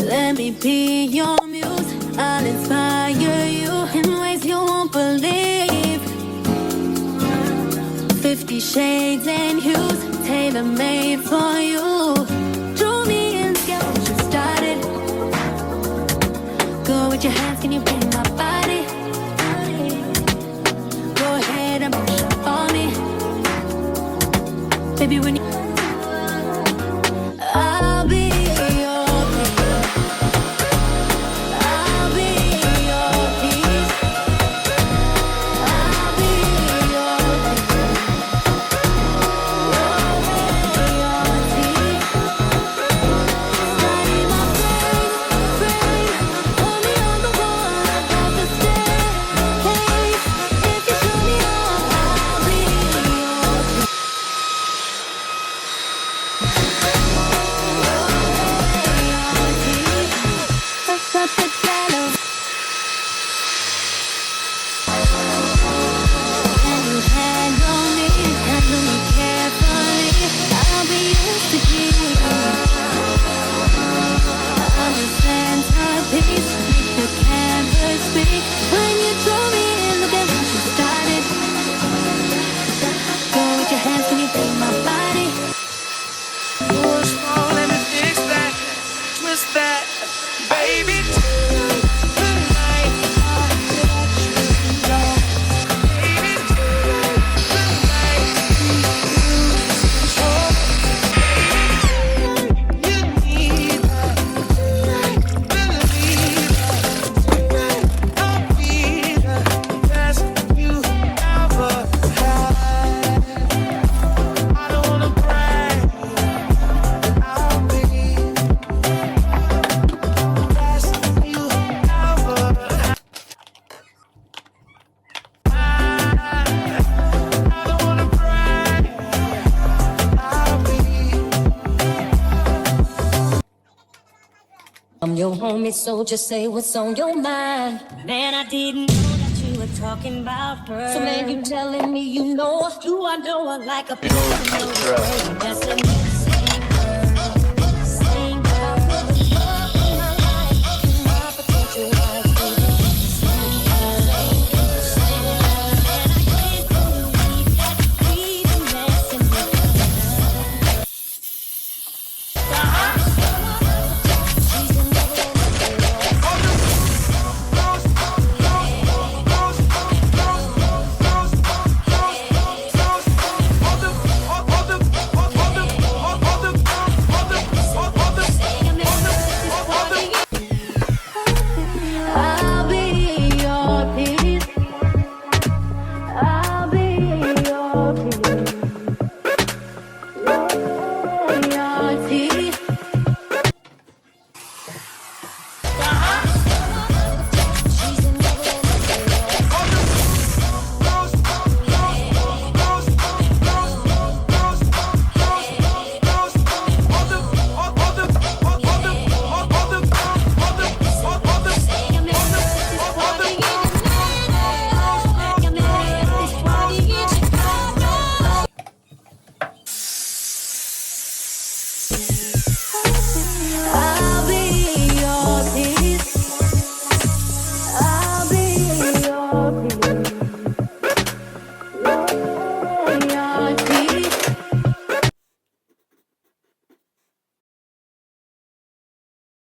Let me be your muse. I'll inspire you in ways you won't believe. 50 shades and hues, tailor-made for you. Draw me in, get what you started. Go with your hands, can you bring my body? Go ahead and push up on me. Baby, when you I'll be your peace. I'll be your peace. I'll be your peace. Your teeth. Study my frame. Hold me on the wall above the staircase. If you show me all, I'll be your peace. Such a fellow. Can you handle me carefully? I'll be used to you. I'm a centerpiece, make the canvas speak. When you draw me in, look at how you started. Go with your hands, can you take my body? Push small and it fix that, twist that, baby. Tonight, I'll let you know. Baby, tonight, we lose control. Baby, you need that. Believe that. I'll be the best you ever had. I don't wanna brag. I'll be best you ever had. I don't wanna brag. I'll be. I'm your homie, so just say what's on your mind. Man, I didn't know that you were talking about her. So man, you telling me you know her. Do I know her like a person? That's